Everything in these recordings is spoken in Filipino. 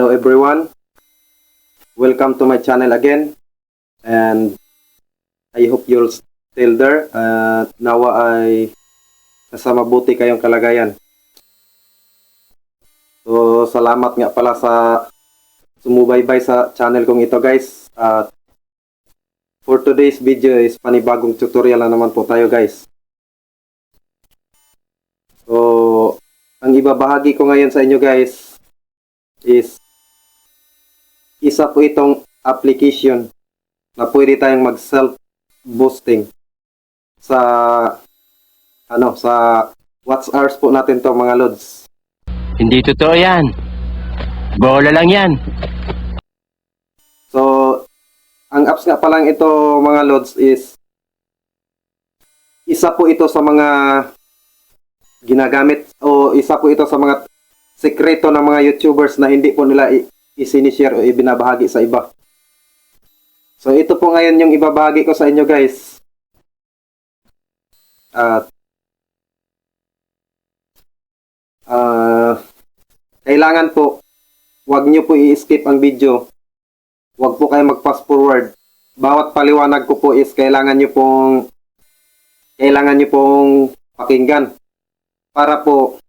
Hello everyone, welcome to my channel again, and I hope you're still there at nawa ay nasa mabuti kayong kalagayan. So salamat nga pala sa sumubaybay sa channel kong ito guys. At for today's video is panibagong tutorial na naman po tayo guys. So ang ibabahagi ko ngayon sa inyo guys is isa po itong application na pwede tayong mag self boosting sa sa watch hours po natin to mga lods. Hindi totoo yan. Bola lang yan. So ang apps nga palang ito mga lods is isa po ito sa mga ginagamit o isa po ito sa mga sekreto ng mga YouTubers na hindi po nila isinishare o ibinabahagi sa iba. So ito po ngayon yung ibabahagi ko sa inyo guys. At kailangan po wag nyo po i-skip ang video. Wag po kayo mag-fast forward. Bawat paliwanag ko po is kailangan nyo pong pakinggan para po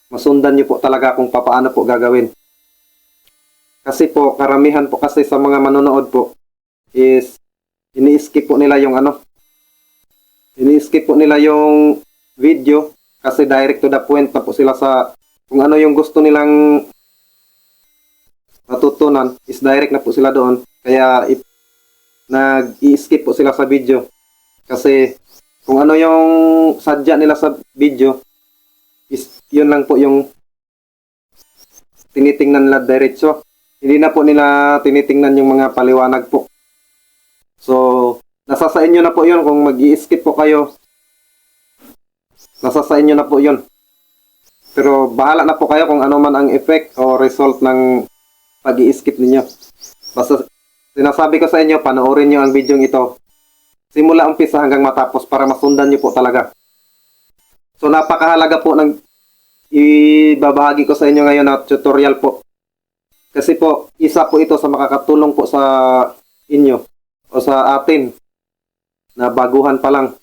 masundan nyo po talaga kung paano po gagawin. Kasi po, karamihan po kasi sa mga manonood po is ini-skip po nila yung ini-skip po nila yung video kasi direct to the point na po sila sa kung ano yung gusto nilang matutunan is direct na po sila doon. Kaya nag-i-skip po sila sa video kasi kung ano yung sadya nila sa video is yun lang po yung tinitingnan nila diretso. Hindi na po nila tinitingnan yung mga paliwanag po. So, nasa sa inyo na po yun. Kung mag-i-skip po kayo, nasa sa inyo na po yun. Pero bahala na po kayo kung ano man ang effect o result ng pag-i-skip ninyo. Basta sinasabi ko sa inyo, panoorin nyo ang video ito. Simula umpisa hanggang matapos para masundan nyo po talaga. So, napakahalaga po ng ibabahagi ko sa inyo ngayon na tutorial po. Kasi po, isa po ito sa makakatulong po sa inyo o sa atin na baguhan pa lang.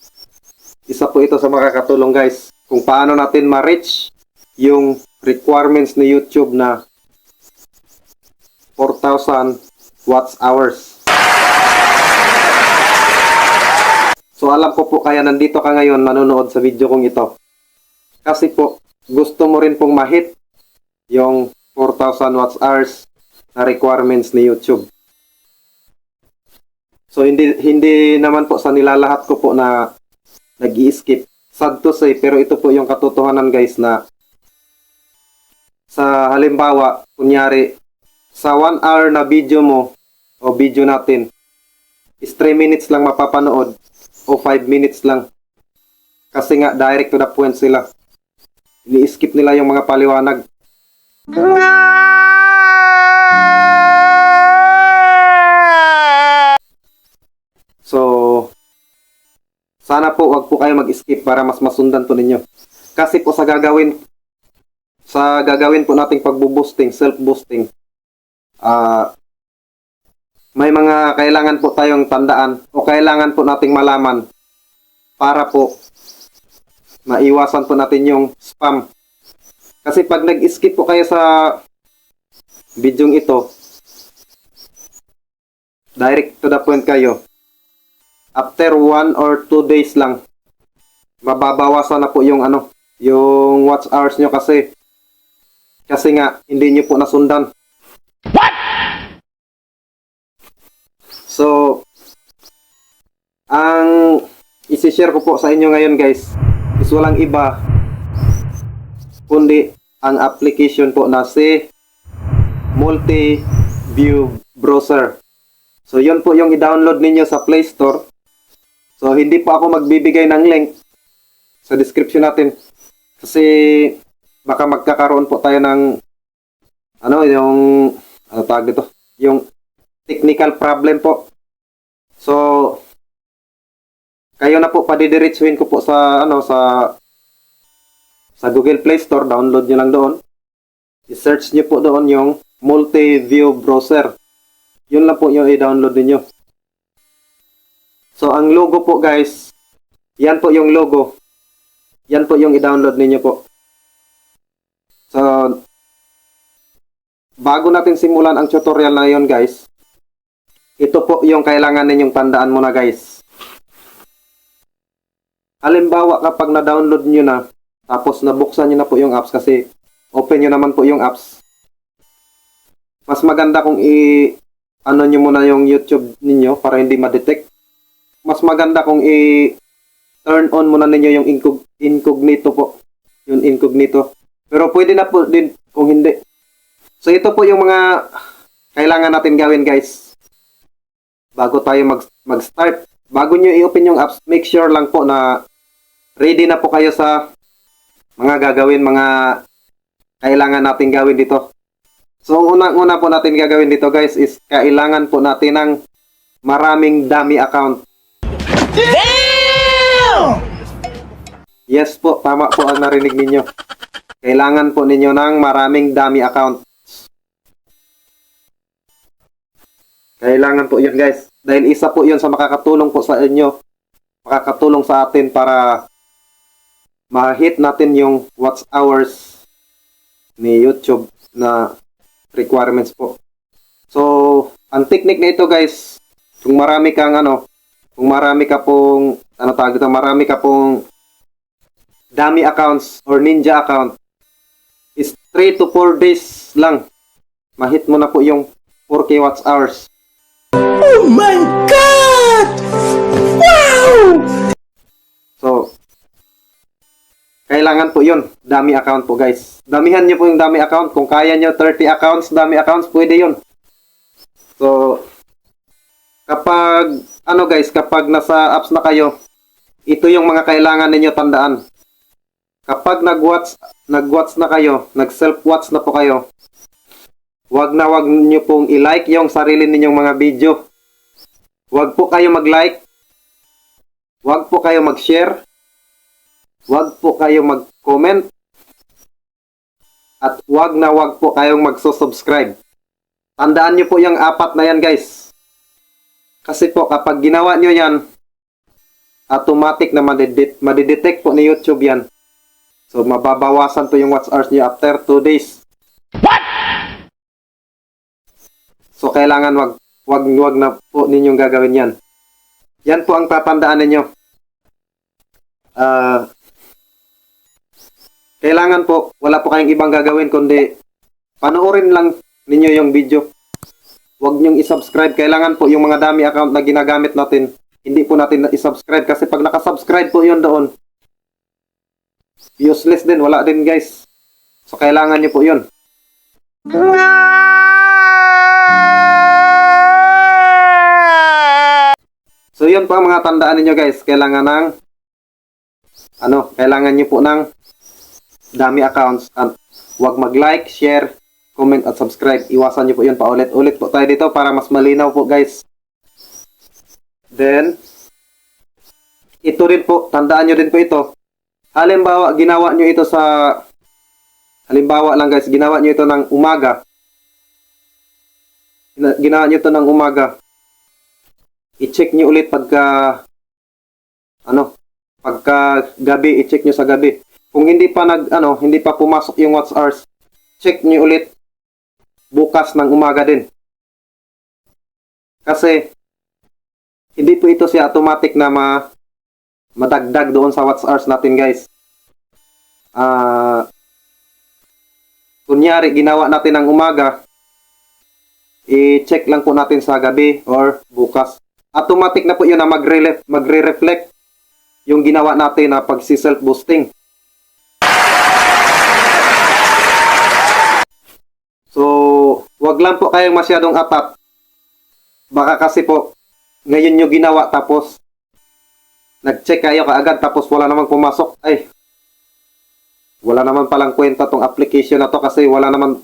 Isa po ito sa makakatulong guys kung paano natin ma-reach yung requirements ni YouTube na 4,000 watch hours. So alam ko po kaya nandito ka ngayon nanonood sa video kong ito. Kasi po, gusto mo rin pong ma-hit yung 4,000 watch hours na requirements ni YouTube. So hindi naman po sa nilalahat ko po na nag-i-skip. Sad to say, pero ito po yung katotohanan guys na sa halimbawa, kunyari sa 1 hour na video mo o video natin is 3 minutes lang mapapanood o 5 minutes lang. Kasi nga direct to the point sila. Ini-skip nila yung mga paliwanag. So, sana po wag po kayo mag-skip para mas masundan po ninyo. Kasi po sa gagawin po nating pagbo-boosting, self-boosting, may mga kailangan po tayong tandaan o kailangan po nating malaman para po maiwasan po natin yung spam. Kasi pag nag-skip po kayo sa bidyong ito, direct to the point kayo. After 1 or 2 days lang, mababawasan na po yung yung watch hours nyo kasi nga hindi nyo po nasundan. What? So, ang isi-share ko po sa inyo ngayon guys is walang iba kundi ang application po na si Multi-View Browser. So, yun po yung i-download ninyo sa Play Store. So, hindi po ako magbibigay ng link sa description natin. Kasi, baka magkakaroon po tayo ng yung technical problem po. So, kayo na po padidiretsuhin ko po sa Google Play Store, download nyo lang doon. I-search nyo po doon yung multi-view browser. Yun lang po yung i-download ninyo. So, ang logo po guys, yan po yung logo. Yan po yung i-download ninyo po. So, bago natin simulan ang tutorial na yun guys, ito po yung kailangan ninyong tandaan muna guys. Halimbawa kapag na-download nyo na, tapos nabuksan nyo na po yung apps kasi open nyo naman po yung apps. Mas maganda kung ano nyo muna yung YouTube ninyo para hindi ma-detect. Mas maganda kung turn on muna ninyo yung incognito po. Yung incognito. Pero pwede na po din kung hindi. So ito po yung mga kailangan natin gawin guys. Bago tayo mag-start. Bago nyo i-open yung apps, make sure lang po na ready na po kayo sa mga gagawin, mga kailangan natin gawin dito. So, unang-una po natin gagawin dito guys is kailangan po natin ng maraming dummy account. Damn! Yes po, tama po ang narinig ninyo. Kailangan po ninyo ng maraming dummy account. Kailangan po yun guys. Dahil isa po yun sa makakatulong po sa inyo. Makakatulong sa atin para ma-hit natin yung watch hours ni YouTube na requirements po. So, ang technique na ito guys, kung marami ka pong marami ka pong dummy accounts or ninja account, is 3 to 4 days lang ma-hit mo na po yung 4K watch hours. Oh my God! Wow! So, kailangan po yun, dummy account po guys. Damihan nyo po yung dummy account. Kung kaya nyo 30 accounts, dummy accounts, pwede yun. So, kapag kapag nasa apps na kayo, ito yung mga kailangan ninyo tandaan. Kapag nag-watch na kayo, nag-self-watch na po kayo, wag nyo pong i-like yung sarili ninyong mga video. Wag po kayo mag-like. Wag po kayo mag-share. Wag po kayo mag-comment. At wag po kayong magsusubscribe. Tandaan nyo po yung 4 na yan guys. Kasi po kapag ginawa nyo yan, automatic na madidetect po ni YouTube yan. So mababawasan po yung watch hours nyo after 2 days. What? So kailangan wag na po ninyong gagawin yan. Yan po ang tatandaan ninyo. Kailangan po, wala po kayong ibang gagawin kundi panoorin lang ninyo yung video. Huwag nyong isubscribe. Kailangan po yung mga dummy account na ginagamit natin, hindi po natin isubscribe kasi pag nakasubscribe po yun doon, useless din, wala din guys. So kailangan nyo po yun. So yun po ang mga tandaan ninyo guys. Kailangan nyo po ng dummy accounts at huwag mag-like, share, comment at subscribe. Iwasan nyo po yun. Paulit-ulit po tayo dito para mas malinaw po guys. Then, ito rin po, tandaan nyo din po ito. Halimbawa, ginawa nyo ito ng umaga. Ginawa nyo ito ng umaga. I-check nyo ulit pagka gabi, i-check nyo sa gabi. Kung hindi pa hindi pa pumasok yung watch hours, check nyo ulit bukas ng umaga din. Kasi hindi po ito siya automatic na madagdag doon sa watch hours natin guys. Kunyari ginawa natin ng umaga, i-check lang po natin sa gabi or bukas. Automatic na po yun na magre-reflect yung ginawa natin na pagsi-self-boosting. So, wag lang po kayong masyadong atat. Baka kasi po, ngayon nyo ginawa tapos nag-check kayo kaagad tapos wala namang pumasok. Ay, wala naman palang kwenta tong application na to kasi wala naman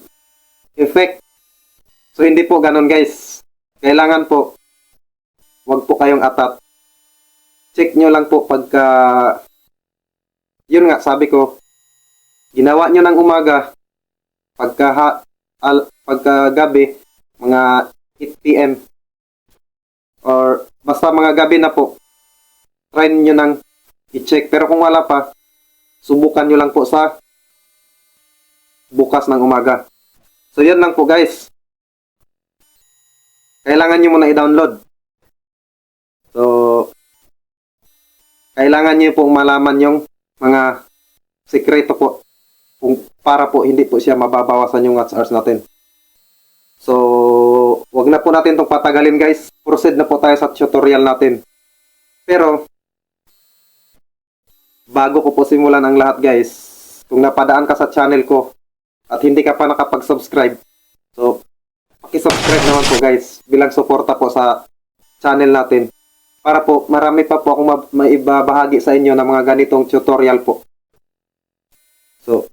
effect. So, hindi po ganun guys. Kailangan po, wag po kayong atat. Check nyo lang po pagka, yun nga, sabi ko, ginawa nyo ng umaga, pagka pagkagabi, mga 8 p.m. or basta mga gabi na po, try nyo nang i-check. Pero kung wala pa, subukan nyo lang po sa bukas ng umaga. So, yun lang po guys. Kailangan nyo muna i-download. So, kailangan nyo pong malaman yung mga sekreto po para po hindi po siya mababawasan yung watch hours natin. So, wag na po natin itong patagalin guys. Proceed na po tayo sa tutorial natin. Pero, bago ko po simulan ang lahat guys, kung napadaan ka sa channel ko at hindi ka pa nakapag-subscribe, so, paki-subscribe naman po guys bilang suporta po sa channel natin. Para po, marami pa po akong maibabahagi sa inyo ng mga ganitong tutorial po. So,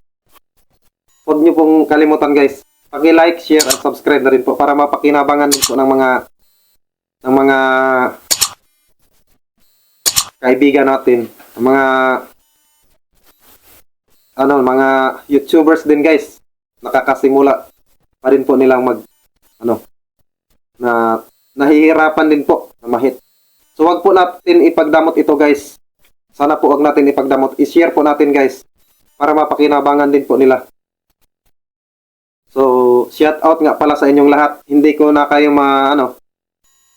huwag nyo pong kalimutan guys. Paki-like, share, at subscribe na rin po para mapakinabangan din po ng mga kaibigan natin, mga YouTubers din guys. Nakakasimula pa rin po nilang nahihirapan din po na mahit. So wag po natin ipagdamot ito guys. Sana po wag natin ipagdamot. I-share po natin guys para mapakinabangan din po nila. So shout out nga pala sa inyong lahat. Hindi ko na kayo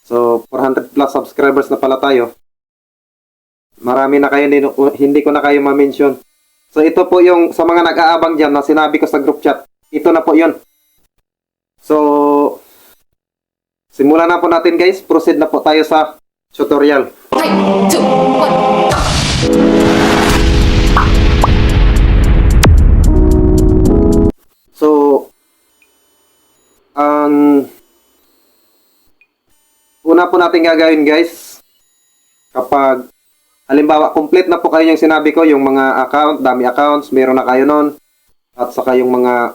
So 400 plus subscribers na pala tayo. Marami na kayo, hindi ko na kayo ma-mention. So ito po yung sa mga nag-aabang dyan na sinabi ko sa group chat. Ito na po yun. So simulan na po natin guys. Proceed na po tayo sa tutorial. 3, 2, 1. So, una po natin gagawin guys, kapag halimbawa complete na po kayo yung sinabi ko, yung mga account, dami accounts, meron na kayo nun, at saka yung mga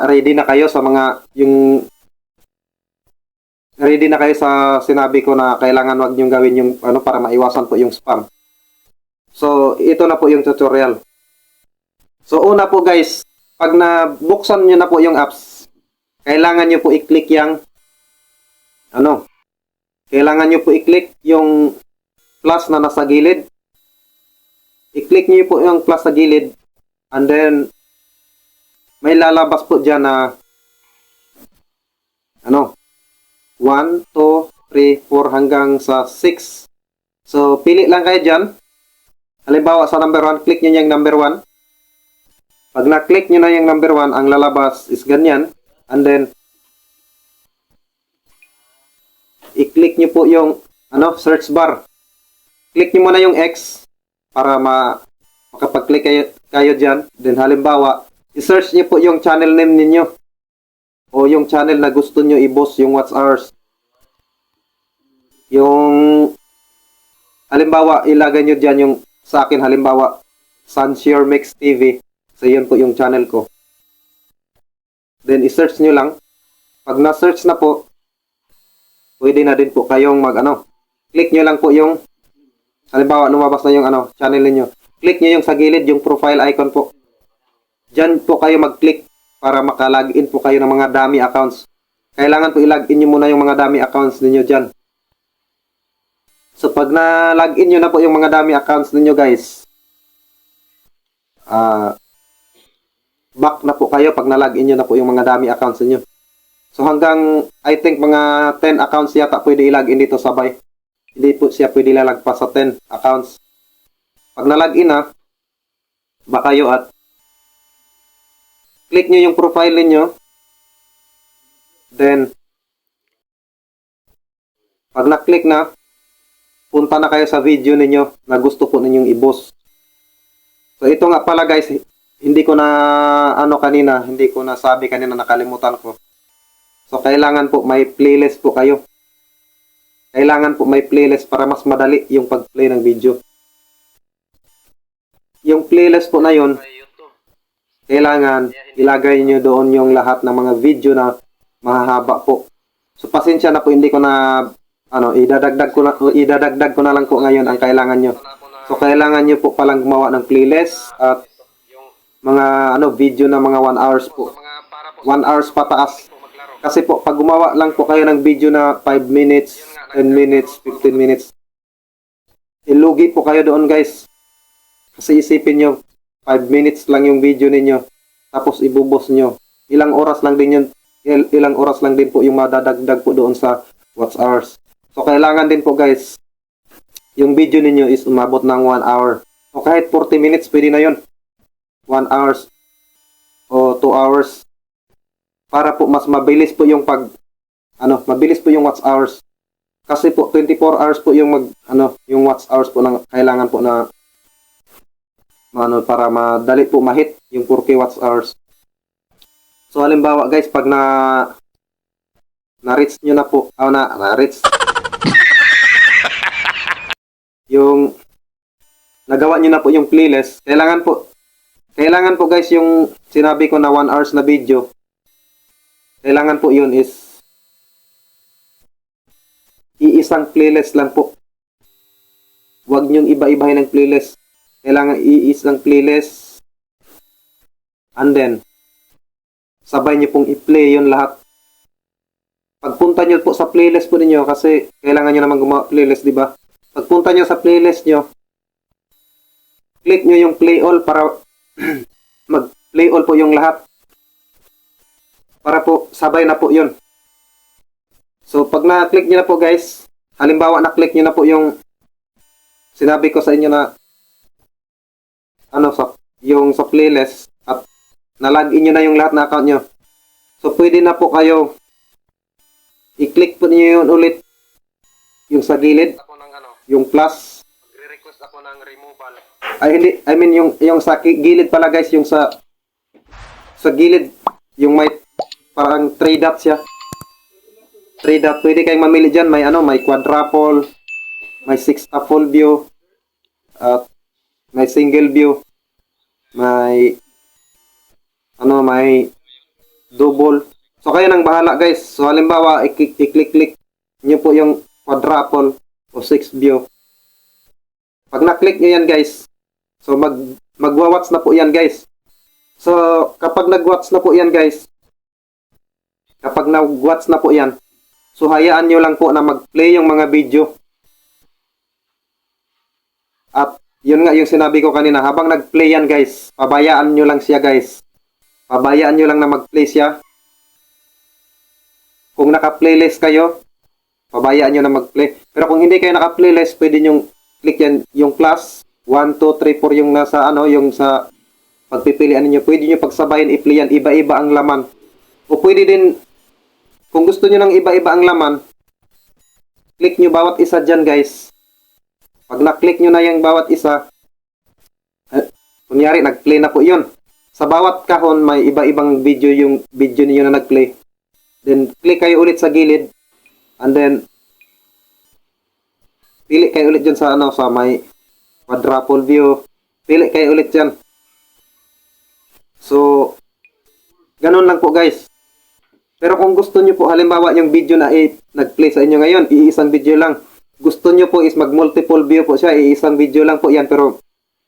ready na kayo sa ready na kayo sa sinabi ko na kailangan wag niyong gawin yung para maiwasan po yung spam. So, ito na po yung tutorial. So, una po guys, pag nabuksan niyo na po yung apps, kailangan niyo po i-click yung kailangan niyo po i-click yung plus na nasa gilid. I-click niyo po yung plus sa gilid, and then may lalabas po dyan na 1, 2, 3, 4 hanggang sa 6. So, pili lang kayo dyan. Halimbawa sa number 1, click nyo yung number 1. Pag na-click nyo na yung number 1, ang lalabas is ganyan. And then, i-click nyo po yung search bar. Click nyo muna yung X para makapag-click kayo dyan. Then, halimbawa, i-search nyo po yung channel name ninyo o yung channel na gusto nyo i-boss yung watch hours. Yung halimbawa, ilagay nyo dyan yung sa akin, halimbawa, Sunshare Mix TV. So, yun po yung channel ko. Then, i-search nyo lang. Pag na-search na po, pwede na din po kayong click nyo lang po yung, halimbawa, lumabas na yung channel niyo. Click nyo yung sa gilid, yung profile icon po. Diyan po kayo mag-click para maka-login po kayo ng mga dummy accounts. Kailangan po i-login nyo muna yung mga dummy accounts ninyo dyan. So, pag na-login nyo na po yung mga dummy accounts ninyo guys, back na po kayo pag na-login nyo na po yung mga dummy accounts ninyo. So, hanggang, I think, mga 10 accounts yata pwede i-login dito sabay. Hindi po siya pwede lalagpas sa 10 accounts. Pag na-login na, back kayo at click nyo yung profile niyo. Then, pag na-click na, punta na kayo sa video ninyo na gusto po ninyong i-boss. So, ito nga pala guys, hindi ko na, hindi ko na sabi kanina, nakalimutan ko. So, kailangan po may playlist po kayo. Kailangan po may playlist para mas madali yung pag-play ng video. Yung playlist po na yun, kailangan ilagay nyo doon yung lahat ng mga video na mahahaba po. So, pasensya na po, hindi ko na, idadagdag ko na lang po ngayon ang kailangan nyo. So, kailangan nyo po palang gumawa ng playlist at mga ano video na mga 1 hours po. 1 hours pataas. Kasi po pag gumawa lang po kayo ng video na 5 minutes, 10 minutes, 15 minutes, ilugi po kayo doon guys. Kasi isipin nyo, 5 minutes lang yung video ninyo. Tapos ibubos nyo. Ilang oras lang din yun. Ilang oras lang din po yung madadagdag po doon sa watch hours. So kailangan din po guys, yung video ninyo is umabot ng 1 hour. O kahit 40 minutes, pwede na yun. 1 hours o 2 hours. Para po mas mabilis po yung mabilis po yung watch hours. Kasi po 24 hours po yung yung watch hours po ng kailangan po na para madali po mahit yung 4K watch hours. So halimbawa guys, pag na-reach nyo na po, na-reach yung nagawa nyo na po yung playlist, kailangan po guys yung sinabi ko na 1 hours na video, kailangan po yun is iisang playlist lang po. Huwag nyong iba-ibahin ng playlist. Kailangan iisang playlist and then sabay nyo pong i-play yun lahat. Pagpunta nyo po sa playlist po ninyo, kasi kailangan nyo naman gumawa playlist, di ba? Pagpunta nyo sa playlist nyo, click nyo yung play all para mag-play all po yung lahat. Para po sabay na po yun. So pag na-click nyo na po guys, halimbawa na-click nyo na po yung sinabi ko sa inyo na yung sa playlist at na-login nyo na yung lahat na account nyo. So pwede na po kayo i-click po niyo yun ulit yung sa gilid, yung plus. Magre-request ako ng removal. Ay hindi, I mean yung sa gilid pala guys, yung sa gilid, yung may parang 3 dots siya. 3 dot, pwede kayong mamili diyan, may quadruple, may 6 full view, at may single view, may double. So kayo nang bahala guys. So halimbawa i-click nyo po yung quadruple o 6 view. Pag na-click nyo yan guys, so magwa-watch na po yan guys. So kapag nag-watch na po yan guys, so hayaan nyo lang po na mag-play yung mga video. At yun nga yung sinabi ko kanina, habang nag-play yan guys, pabayaan nyo lang siya guys. Pabayaan nyo lang na mag-play siya. Kung naka-playlist kayo, pabayaan nyo na mag-play. Pero kung hindi kayo naka-playlist, pwede nyo click yan, yung plus, 1, 2, 3, 4, yung nasa yung sa pagpipilian niyo. Pwede nyo pagsabayin i-play yan, iba-iba ang laman. O pwede din, kung gusto nyo ng iba-iba ang laman, click nyo bawat isa dyan guys. Pag na-click nyo na yung bawat isa, kunyari nag-play na po yun. Sa bawat kahon may iba-ibang video yung video niyo na nag-play. Then click kayo ulit sa gilid and then pili kayo ulit dyan sa sa may quadruple view. Pili kayo ulit dyan. So ganun lang po guys. Pero kung gusto nyo po, halimbawa yung video na nag-play sa inyo ngayon, iisang video lang. Gusto nyo po is mag-multiple view po siya, iisang video lang po yan. Pero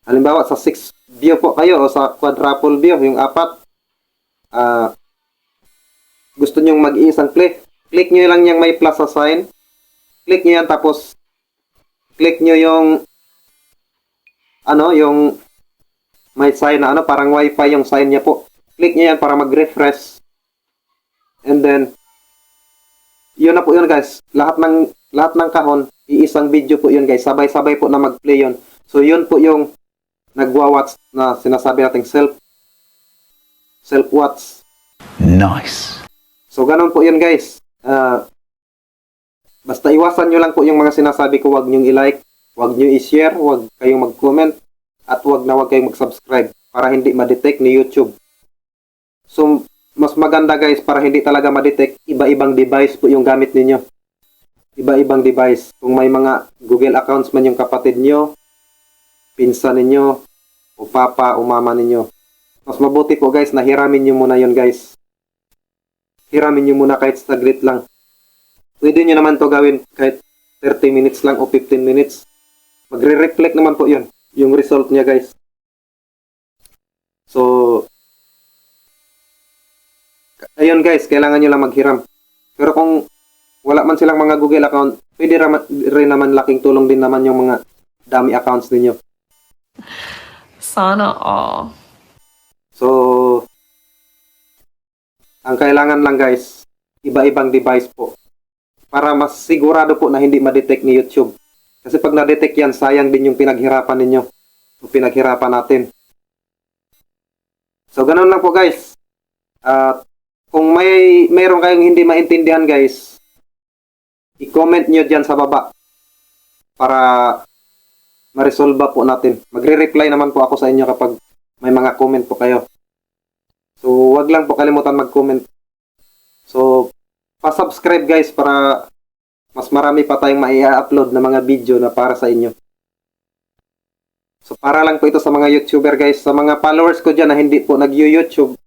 halimbawa sa 6 view po kayo o sa quadruple view, yung 4, gusto nyo mag-iisang play, click nyo lang yung may plus sa sign. Click nyo yan, tapos click nyo yung yung may sign na parang wifi yung sign niya po. Click nyo yan para mag-refresh. And then yun na po yun guys. Lahat ng kahon, iisang video po yun guys. Sabay-sabay po na mag-play yun. So yun po yung nagwa-watch na sinasabi nating self-watch. Nice. So ganun po yun guys. Basta iwasan nyo lang po yung mga sinasabi ko. Huwag nyo i-like, huwag nyo i-share, huwag kayong mag-comment, at huwag kayong mag-subscribe para hindi ma-detect ni YouTube. So mas maganda guys, para hindi talaga ma-detect, iba-ibang device po yung gamit ninyo. Iba-ibang device. Kung may mga Google accounts man yung kapatid nyo, pinsan ninyo, o papa, o mama ninyo, mas mabuti po guys na hiramin nyo muna yun guys. Hiramin nyo muna kahit saglit lang. Pwede nyo naman to gawin kahit 30 minutes lang o 15 minutes. Magre-reflect naman po yun, yung result niya guys. So, ayun guys, kailangan nyo lang maghiram. Pero kung wala man silang mga Google account, pwede rin naman laking tulong din naman yung mga dummy accounts ninyo. Sana all. So, ang kailangan lang guys, iba-ibang device po. Para mas sigurado po na hindi ma-detect ni YouTube. Kasi pag na-detect yan, sayang din yung pinaghirapan ninyo. O pinaghirapan natin. So, ganun lang po guys. At kung mayroon kayong hindi maintindihan guys, i-comment nyo dyan sa baba para ma-resolve po natin. Magre-reply naman po ako sa inyo kapag may mga comment po kayo. So, wag lang po kalimutan mag-comment. So, pa-subscribe guys para mas marami pa tayong mai-upload na mga video na para sa inyo. So, para lang po ito sa mga YouTuber guys. Sa mga followers ko dyan na hindi po nag-YouTube.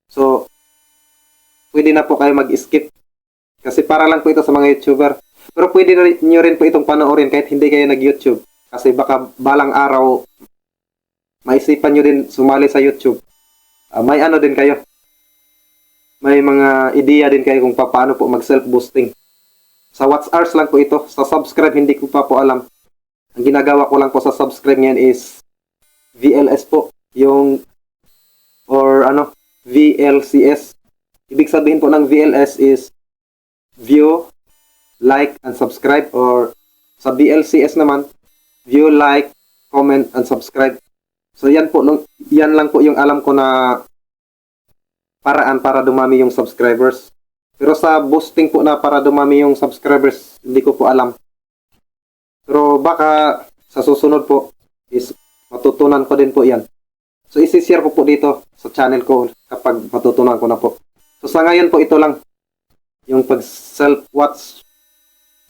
So, pwede na po kayo mag-skip. Kasi para lang po ito sa mga YouTuber. Pero pwede nyo rin po itong panoorin kahit hindi kayo nag-YouTube. Kasi baka balang araw, maisipan nyo din sumali sa YouTube. May ano din kayo. May mga ideya din kayo kung paano po mag-self-boosting. Sa What's Ours lang po ito. Sa subscribe, hindi ko pa po alam. Ang ginagawa ko lang po sa subscribe ngayon is VLS po. VLCS. Ibig sabihin po ng VLS is view, like, and subscribe. Or sa VLCS naman, view, like, comment, and subscribe. So yan lang po yung alam ko na paraan para dumami yung subscribers. Pero sa boosting po na para dumami yung subscribers, hindi ko po alam. Pero baka sa susunod po is matutunan ko din po yan. So isi-share ko po dito sa channel ko kapag matutunan ko na po. So sa ngayon po ito lang yung pag self-watch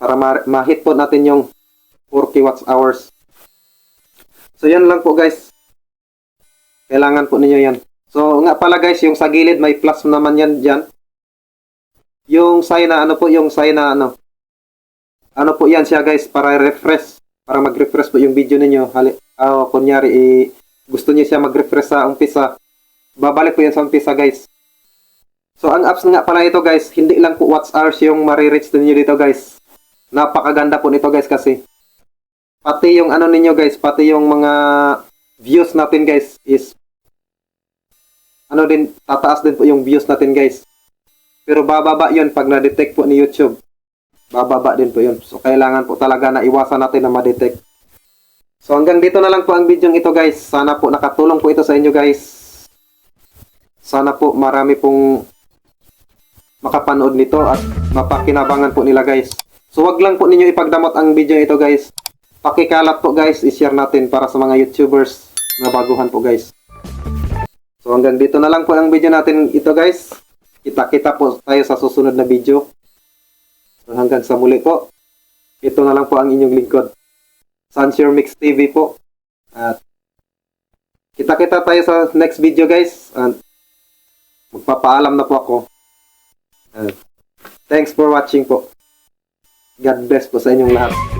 para ma-hit po natin yung 4K watch hours. So yan lang po guys. Kailangan po ninyo yan. So nga pala guys, yung sa gilid may plus naman yan dyan. Yung sign na ano po, yung sign na ano. Ano po yan siya guys, para refresh. Para mag-refresh po yung video ninyo. Kunyari, gusto niyo siya mag-refresh sa umpisa. Babalik po yan sa umpisa guys. So ang apps nga pala ito guys, hindi lang po watch hours yung marireach ninyo dito guys. Napakaganda po nito guys kasi. Pati yung ano ninyo guys, pati yung mga views natin guys is ano din, tataas din po yung views natin guys. Pero bababa yun pag na-detect po ni YouTube. Bababa din po yun. So kailangan po talaga na iwasan natin na ma-detect. So hanggang dito na lang po ang video ito guys. Sana po nakatulong po ito sa inyo guys. Sana po marami pong makapanood nito at mapakinabangan po nila guys. So wag lang po ninyo ipagdamot ang video ito guys. Pakikalat po guys, i-share natin para sa mga YouTubers na baguhan po guys. So hanggang dito na lang po ang video natin ito guys. Kita-kita po tayo sa susunod na video. So hanggang sa muli po. Ito na lang po ang inyong lingkod. Sunshare Mix TV po. At kita-kita tayo sa next video guys. And magpapaalam na po ako. And thanks for watching po. God bless po sa inyong lahat.